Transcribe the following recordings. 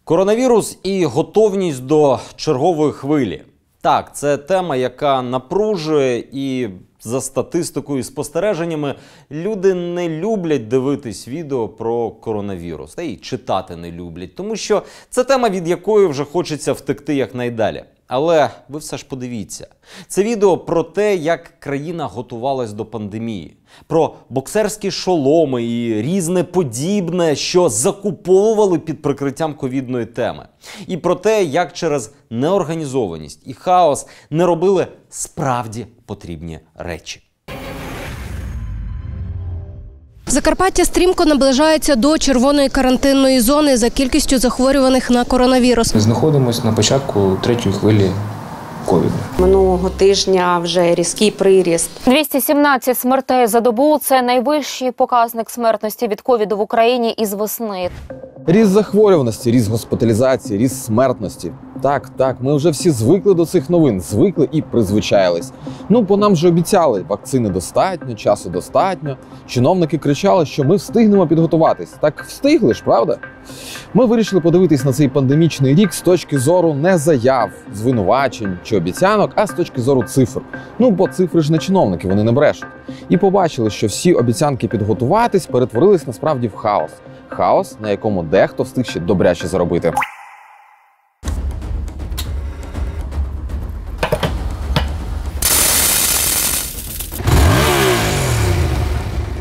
Коронавірус і готовність до чергової хвилі. Так, це тема, яка напружує, і за статистикою і спостереженнями люди не люблять дивитись відео про коронавірус. Та й читати не люблять, тому що це тема, від якої вже хочеться втекти якнайдалі. Але ви все ж подивіться. Це відео про те, як країна готувалась до пандемії. Про боксерські шоломи і різне подібне, що закуповували під прикриттям ковідної теми. І про те, як через неорганізованість і хаос не робили справді потрібні речі. Закарпаття стрімко наближається до червоної карантинної зони за кількістю захворюваних на коронавірус. Ми знаходимося на початку третьої хвилі ковіду. Минулого тижня вже різкий приріст. 217 смертей за добу – це найвищий показник смертності від ковіду в Україні із весни. Ріст захворюваності, ріст госпіталізації, ріст смертності. Так, ми вже всі звикли до цих новин, звикли і призвичаїлись. Бо нам же обіцяли, вакцини достатньо, часу достатньо. Чиновники кричали, що ми встигнемо підготуватись. Так встигли ж, правда? Ми вирішили подивитись на цей пандемічний рік з точки зору не заяв, звинувачень чи обіцянок, а з точки зору цифр. Бо цифри ж не чиновники, вони не брешуть. І побачили, що всі обіцянки підготуватись перетворились насправді в хаос. Хаос, на якому дехто встиг ще добряче заробити.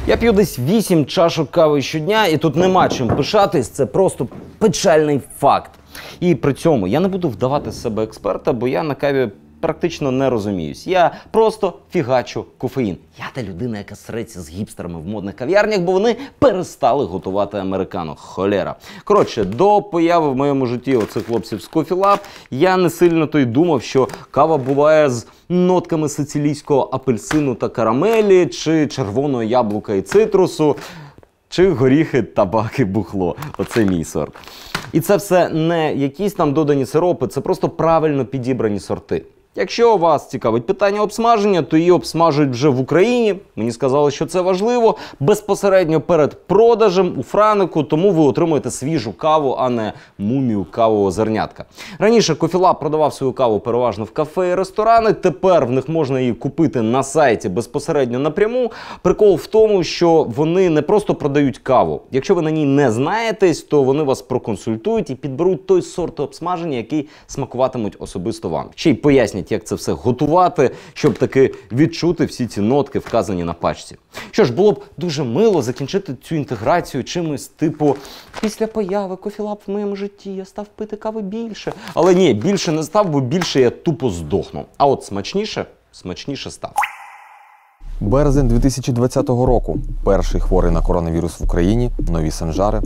Я п'ю десь 8 чашок кави щодня, і тут нема чим пишатись, це просто печальний факт. І при цьому я не буду вдавати з себе експерта, бо я на каві практично не розуміюсь. Я просто фігачу кофеїн. Я та людина, яка среться з гіпстерами в модних кав'ярнях, бо вони перестали готувати американо. Холєра. Коротше, до появи в моєму житті оцих хлопців з Coffee Lab я не сильно то й думав, що кава буває з нотками сицилійського апельсину та карамелі, чи червоного яблука і цитрусу, чи горіхи, табак і бухло. Оце мій сорт. І це все не якісь там додані сиропи, це просто правильно підібрані сорти. Якщо вас цікавить питання обсмаження, то її обсмажують вже в Україні. Мені сказали, що це важливо. Безпосередньо перед продажем у Франику, тому ви отримуєте свіжу каву, а не мумію кавового зернятка. Раніше Coffee Lab продавав свою каву переважно в кафе і ресторани. Тепер в них можна її купити на сайті безпосередньо напряму. Прикол в тому, що вони не просто продають каву. Якщо ви на ній не знаєтесь, то вони вас проконсультують і підберуть той сорт обсмаження, який смакуватимуть особисто вам. Ще й пояснять, як це все готувати, щоб таки відчути всі ці нотки, вказані на пачці. Що ж, було б дуже мило закінчити цю інтеграцію чимось типу «Після появи Coffee Lab в моєму житті я став пити кави більше». Але ні, більше не став, бо більше я тупо здохну. А от смачніше став. Березень 2020 року. Перший хворий на коронавірус в Україні, нові санжари.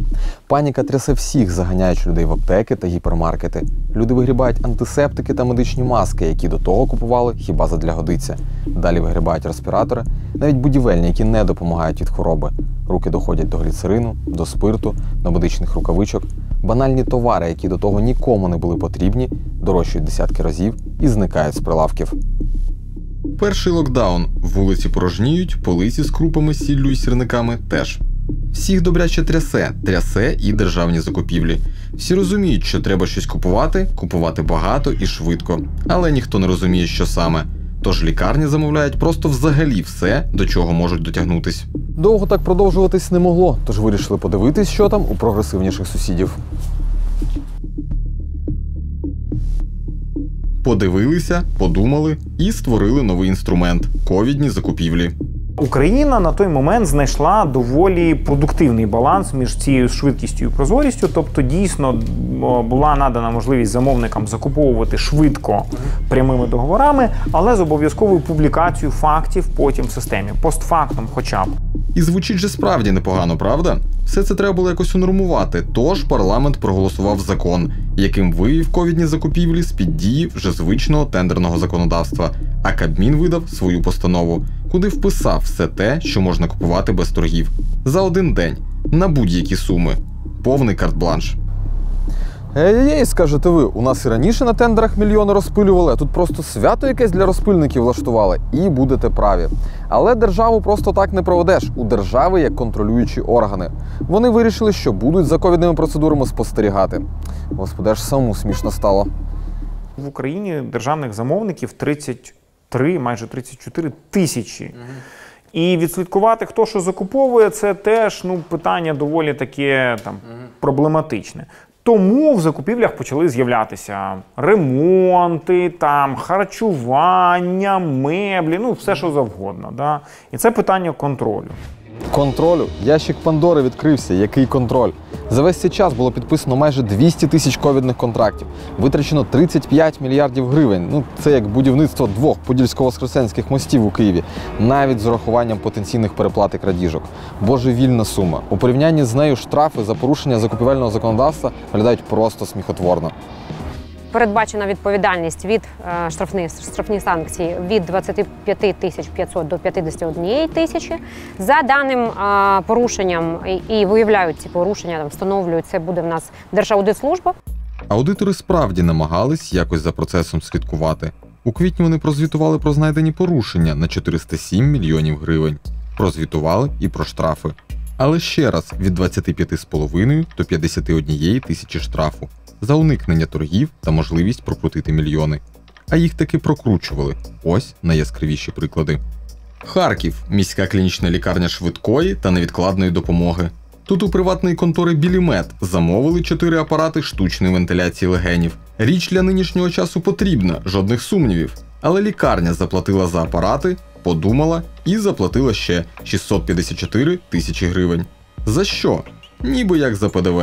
Паніка трясе всіх, заганяючи людей в аптеки та гіпермаркети. Люди вигрібають антисептики та медичні маски, які до того купували хіба задля годиться. Далі вигрібають респіратори, навіть будівельні, які не допомагають від хвороби. Руки доходять до гліцерину, до спирту, до медичних рукавичок. Банальні товари, які до того нікому не були потрібні, дорожчають десятки разів і зникають з прилавків. Перший локдаун. Вулиці порожніють, полиці з крупами, сіллю і сірниками теж. Всіх добряче трясе і державні закупівлі. Всі розуміють, що треба щось купувати багато і швидко. Але ніхто не розуміє, що саме. Тож лікарні замовляють просто взагалі все, до чого можуть дотягнутись. Довго так продовжуватись не могло, тож вирішили подивитись, що там у прогресивніших сусідів. Подивилися, подумали і створили новий інструмент – ковідні закупівлі. Україна на той момент знайшла доволі продуктивний баланс між цією швидкістю і прозорістю, тобто дійсно була надана можливість замовникам закуповувати швидко прямими договорами, але з обов'язковою публікацією фактів потім в системі, постфактум хоча б. І звучить же справді непогано, правда? Все це треба було якось унормувати, тож парламент проголосував закон, яким вивів ковідні закупівлі з-під дії вже звичного тендерного законодавства, а Кабмін видав свою постанову, куди вписав все те, що можна купувати без торгів. За один день, на будь-які суми. Повний карт-бланш. Ей-ей, скажете ви, у нас і раніше на тендерах мільйони розпилювали, а тут просто свято якесь для розпильників влаштували. І будете праві. Але державу просто так не проведеш. У держави є контролюючі органи. Вони вирішили, що будуть за ковідними процедурами спостерігати. Господи, аж самому смішно стало. В Україні державних замовників 33, майже 34 тисячі. І відслідкувати, хто що закуповує, це теж питання доволі таке проблематичне. Тому в закупівлях почали з'являтися ремонти, харчування, меблі, все що завгодно. Да? І це питання контролю. Контролю? Ящик Пандори відкрився. Який контроль? За весь цей час було підписано майже 200 тисяч ковідних контрактів. Витрачено 35 мільярдів гривень. Це як будівництво 2 подільсько-воскресенських мостів у Києві. Навіть з урахуванням потенційних переплат і крадіжок. Божевільна сума. У порівнянні з нею штрафи за порушення закупівельного законодавства виглядають просто сміхотворно. Передбачена відповідальність від штрафні санкції від 25 500 до 51 тисячі. За даним порушенням, і виявляють ці порушення, встановлюють, це буде в нас Держаудитслужба. Аудитори справді намагались якось за процесом слідкувати. У квітні вони прозвітували про знайдені порушення на 407 мільйонів гривень. Прозвітували і про штрафи. Але ще раз, від 25,5 до 51 тисячі штрафу за уникнення торгів та можливість прокрутити мільйони. А їх таки прокручували. Ось найяскравіші приклади. Харків – міська клінічна лікарня швидкої та невідкладної допомоги. Тут у приватної контори «Білімед» замовили 4 апарати штучної вентиляції легенів. Річ для нинішнього часу потрібна, жодних сумнівів. Але лікарня заплатила за апарати, подумала і заплатила ще 654 тисячі гривень. За що? Ніби як за ПДВ.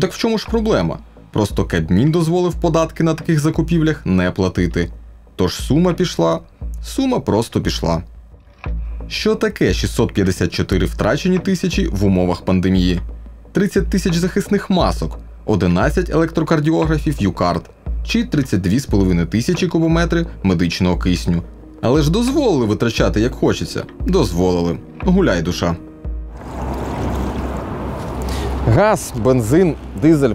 Так в чому ж проблема? Просто Кабмін дозволив податки на таких закупівлях не платити. Тож сума просто пішла. Що таке 654 втрачені тисячі в умовах пандемії? 30 тисяч захисних масок, 11 електрокардіографів Юкард чи 32,5 тисячі кубометри медичного кисню. Але ж дозволили витрачати як хочеться. Дозволили. Гуляй, душа. Газ, бензин, дизель.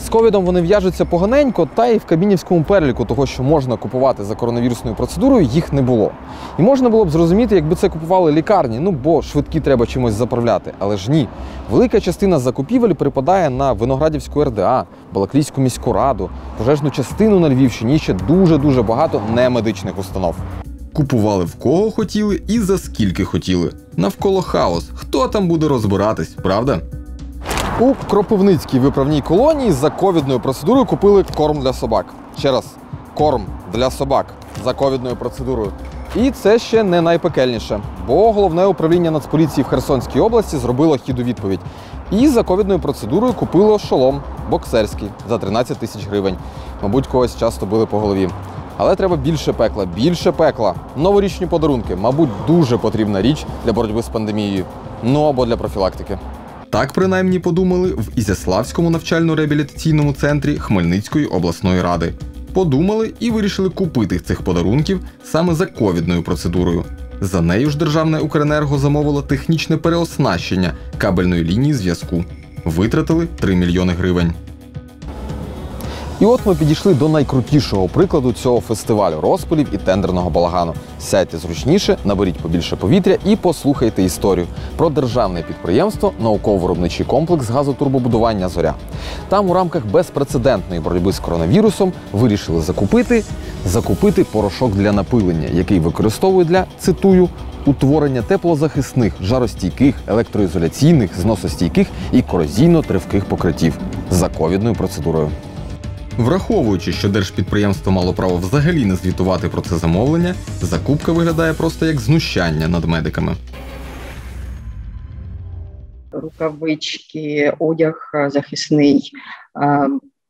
З ковідом вони в'яжуться поганенько, та й в кабмінівському переліку того, що можна купувати за коронавірусною процедурою, їх не було. І можна було б зрозуміти, якби це купували лікарні, бо швидкі треба чимось заправляти. Але ж ні. Велика частина закупівель припадає на Виноградівську РДА, Балаклійську міську раду, пожежну частину на Львівщині і ще дуже-дуже багато немедичних установ. Купували в кого хотіли і за скільки хотіли. Навколо хаос. Хто там буде розбиратись, правда? У Кропивницькій виправній колонії за ковідною процедурою купили корм для собак. Ще раз, корм для собак за ковідною процедурою. І це ще не найпекельніше, бо Головне управління Нацполіції в Херсонській області зробило хід у відповідь. І за ковідною процедурою купило шолом боксерський за 13 тисяч гривень. Мабуть, когось часто били по голові. Але треба більше пекла. Новорічні подарунки, мабуть, дуже потрібна річ для боротьби з пандемією. Або для профілактики. Так принаймні подумали в Ізяславському навчально-реабілітаційному центрі Хмельницької обласної ради. Подумали і вирішили купити цих подарунків саме за ковідною процедурою. За нею ж Державне Укренерго замовило технічне переоснащення кабельної лінії зв'язку. Витратили 3 мільйони гривень. І от ми підійшли до найкрутішого прикладу цього фестивалю розпилів і тендерного балагану. Сядьте зручніше, наберіть побільше повітря і послухайте історію про державне підприємство «Науково-виробничий комплекс газотурбобудування «Зоря». Там у рамках безпрецедентної боротьби з коронавірусом вирішили закупити порошок для напилення, який використовують для, цитую, утворення теплозахисних, жаростійких, електроізоляційних, зносостійких і корозійно-тривких покриттів за ковідною процедурою. Враховуючи, що держпідприємство мало право взагалі не звітувати про це замовлення, закупка виглядає просто як знущання над медиками. Рукавички, одяг захисний,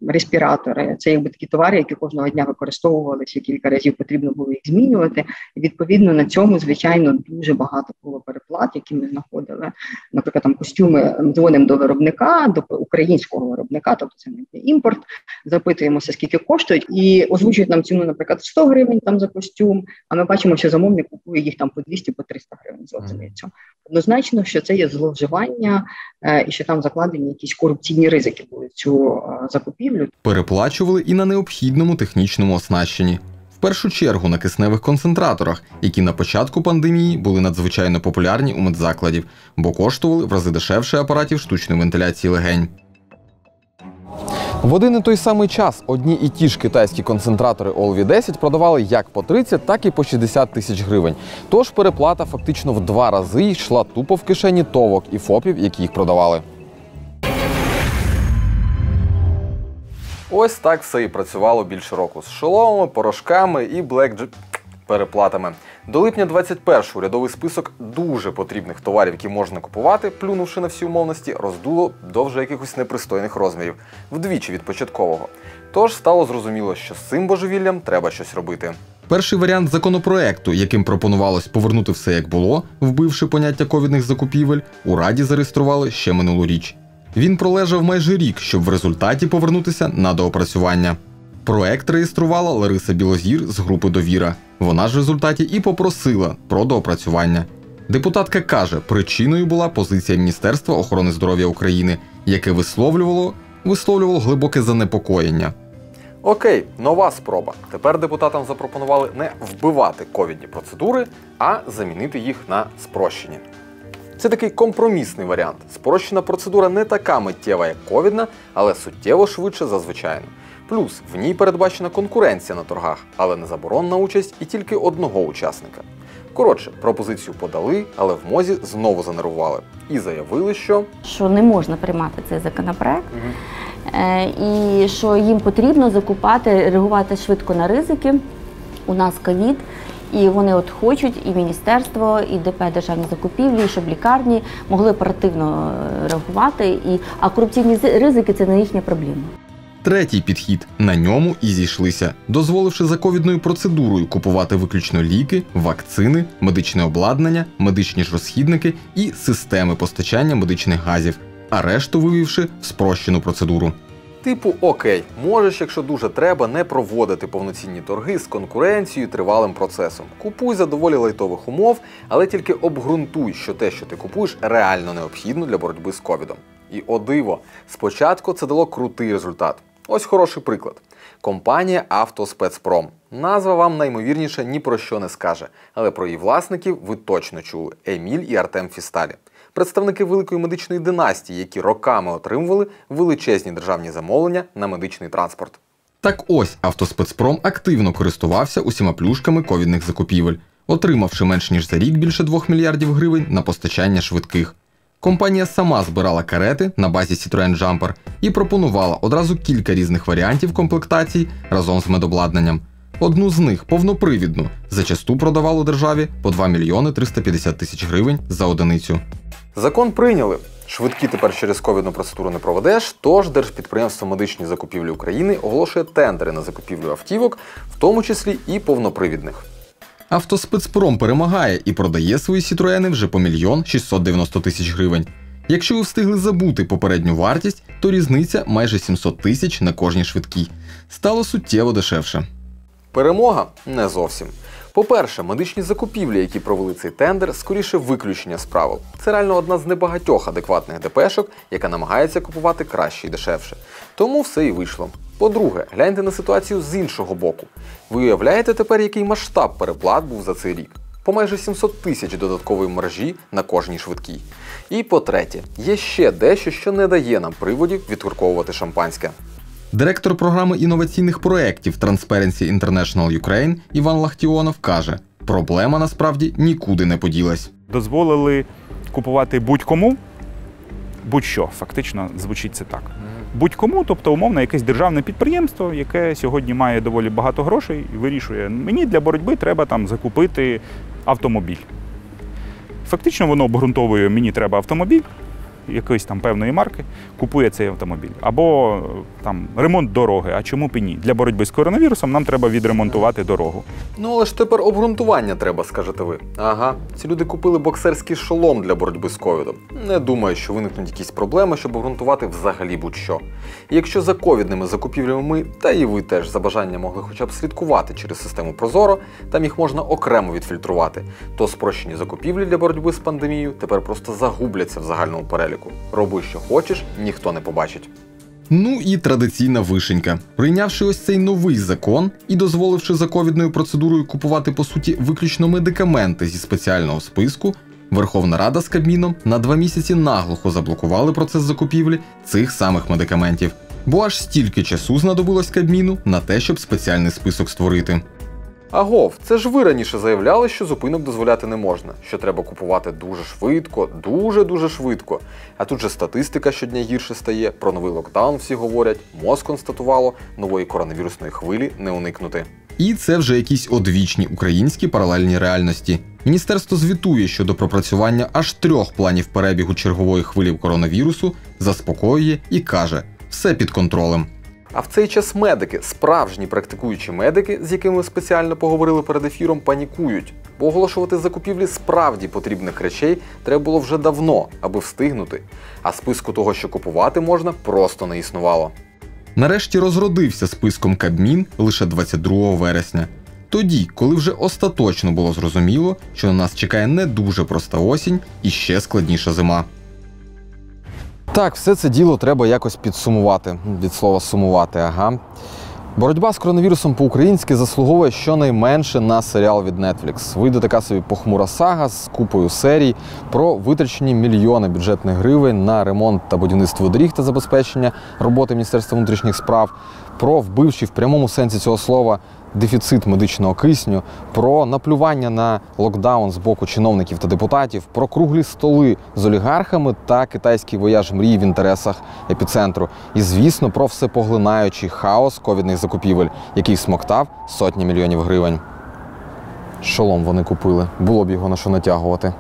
респіратори. Це такі товари, які кожного дня використовувалися, кілька разів потрібно було їх змінювати. І відповідно на цьому, звичайно, дуже багато було переплат, які ми знаходили. Наприклад, костюми, дзвонимо до виробника, до українського виробника, тобто це не імпорт, запитуємося, скільки коштують, і озвучують нам ціну, наприклад, 100 гривень там за костюм, а ми бачимо, що замовник купує їх там по 200, по 300 гривень за одиницю. Однозначно, що це є зловживання і що там закладені якісь корупційні ризики були в цю закупівлю. Переплачували і на необхідному технічному оснащенні. В першу чергу на кисневих концентраторах, які на початку пандемії були надзвичайно популярні у медзакладів, бо коштували в рази дешевше апаратів штучної вентиляції легень. В один і той самий час одні і ті ж китайські концентратори OLV-10 продавали як по 30, так і по 60 тисяч гривень. Тож переплата фактично в 2 рази йшла тупо в кишені ТОВок і ФОПів, які їх продавали. Ось так все і працювало більше року. З шоломами, порошками і переплатами. До липня 21-го рядовий список дуже потрібних товарів, які можна купувати, плюнувши на всі умовності, роздуло до вже якихось непристойних розмірів. Вдвічі від початкового. Тож стало зрозуміло, що з цим божевіллям треба щось робити. Перший варіант законопроекту, яким пропонувалось повернути все як було, вбивши поняття ковідних закупівель, у Раді зареєстрували ще минулоріч. Він пролежав майже рік, щоб в результаті повернутися на доопрацювання. Проект реєструвала Лариса Білозір з групи «Довіра». Вона ж в результаті і попросила про доопрацювання. Депутатка каже, причиною була позиція Міністерства охорони здоров'я України, яке висловлювало глибоке занепокоєння. Окей, нова спроба. Тепер депутатам запропонували не вбивати ковідні процедури, а замінити їх на спрощені. Це такий компромісний варіант. Спрощена процедура не така миттєва, як ковідна, але суттєво швидше за звичайну. Плюс в ній передбачена конкуренція на торгах, але не заборонена участь і тільки одного учасника. Коротше, пропозицію подали, але в МОЗі знову занервували. І заявили, що не можна приймати цей законопроект, і що їм потрібно закупати, реагувати швидко на ризики. У нас ковід, і вони хочуть, і міністерство, і ДП державні закупівлі, щоб лікарні могли оперативно реагувати, а корупційні ризики – це не їхня проблема. Третій підхід. На ньому і зійшлися, дозволивши за ковідною процедурою купувати виключно ліки, вакцини, медичне обладнання, медичні ж розхідники і системи постачання медичних газів, а решту вивівши в спрощену процедуру. Типу, окей, можеш, якщо дуже треба, не проводити повноцінні торги з конкуренцією тривалим процесом. Купуй за доволі лайтових умов, але тільки обґрунтуй, що те, що ти купуєш, реально необхідно для боротьби з ковідом. І о диво, спочатку це дало крутий результат. Ось хороший приклад. Компанія «Автоспецпром». Назва вам наймовірніше ні про що не скаже, але про її власників ви точно чули – Еміль і Артем Фісталі. Представники великої медичної династії, які роками отримували величезні державні замовлення на медичний транспорт. Так ось, «Автоспецпром» активно користувався усіма плюшками ковідних закупівель, отримавши менш ніж за рік більше 2 мільярдів гривень на постачання швидких. Компанія сама збирала карети на базі Citroen Jumper і пропонувала одразу кілька різних варіантів комплектацій разом з медобладнанням. Одну з них, повнопривідну, зачасту продавало державі по 2 мільйони 350 тисяч гривень за одиницю. Закон прийняли. Швидкі тепер через ковідну процедуру не проведеш, тож Держпідприємство медичні закупівлі України оголошує тендери на закупівлю автівок, в тому числі і повнопривідних. «Автоспецпром» перемагає і продає свої «Сітроени» вже по 1 690 000 гривень. Якщо ви встигли забути попередню вартість, то різниця майже 700 тисяч на кожній швидкій. Стало суттєво дешевше. Перемога? Не зовсім. По-перше, медичні закупівлі, які провели цей тендер, скоріше виключення з правил. Це реально одна з небагатьох адекватних ДПшок, яка намагається купувати краще і дешевше. Тому все і вийшло. По-друге, гляньте на ситуацію з іншого боку. Ви уявляєте тепер, який масштаб переплат був за цей рік? По майже 700 тисяч додаткової маржі на кожній швидкій. І по-третє, є ще дещо, що не дає нам приводів відкурковувати шампанське. Директор програми інноваційних проєктів Transparency International Ukraine Іван Лахтіонов каже, проблема насправді нікуди не поділась. Дозволили купувати будь-кому, будь-що, фактично звучить це так. Будь-кому, тобто умовно якесь державне підприємство, яке сьогодні має доволі багато грошей і вирішує, мені для боротьби треба там закупити автомобіль. Фактично воно обґрунтовує, мені треба автомобіль, якоїсь там певної марки купує цей автомобіль. Або там ремонт дороги, а чому б і ні? Для боротьби з коронавірусом нам треба відремонтувати дорогу. Ну але ж тепер обґрунтування треба, скажете ви. Ага, ці люди купили боксерський шолом для боротьби з ковідом. Не думаю, що виникнуть якісь проблеми, щоб обґрунтувати взагалі будь-що. І якщо за ковідними закупівлями ми, та і ви теж за бажанням могли хоча б слідкувати через систему Прозоро, там їх можна окремо відфільтрувати, то спрощені закупівлі для боротьби з пандемією тепер просто загубляться в загальному переліку. Роби, що хочеш, ніхто не побачить. Ну і традиційна вишенька. Прийнявши ось цей новий закон і дозволивши за ковідною процедурою купувати, по суті, виключно медикаменти зі спеціального списку, Верховна Рада з Кабміном на 2 місяці наглухо заблокували процес закупівлі цих самих медикаментів. Бо аж стільки часу знадобилось Кабміну на те, щоб спеціальний список створити. Агов, це ж ви раніше заявляли, що зупинок дозволяти не можна, що треба купувати дуже швидко, дуже-дуже швидко. А тут же статистика щодня гірше стає, про новий локдаун всі говорять, МОЗ констатувало, нової коронавірусної хвилі не уникнути. І це вже якісь одвічні українські паралельні реальності. Міністерство звітує щодо пропрацювання аж 3 планів перебігу чергової хвилі коронавірусу, заспокоює і каже – все під контролем. А в цей час медики, справжні практикуючі медики, з якими ми спеціально поговорили перед ефіром, панікують. Бо оголошувати закупівлі справді потрібних речей треба було вже давно, аби встигнути. А списку того, що купувати можна, просто не існувало. Нарешті розродився списком Кабмін лише 22 вересня. Тоді, коли вже остаточно було зрозуміло, що на нас чекає не дуже проста осінь і ще складніша зима. Так, все це діло треба якось підсумувати. Від слова «сумувати», ага. Боротьба з коронавірусом по-українськи заслуговує щонайменше на серіал від Netflix. Вийде така собі похмура сага з купою серій про витрачені мільйони бюджетних гривень на ремонт та будівництво доріг та забезпечення роботи Міністерства внутрішніх справ, про вбивчий в прямому сенсі цього слова дефіцит медичного кисню, про наплювання на локдаун з боку чиновників та депутатів, про круглі столи з олігархами та китайський вояж мрії в інтересах епіцентру. І, звісно, про всепоглинаючий хаос ковідних закупівель, який смоктав сотні мільйонів гривень. Шолом вони купили. Було б його на що натягувати.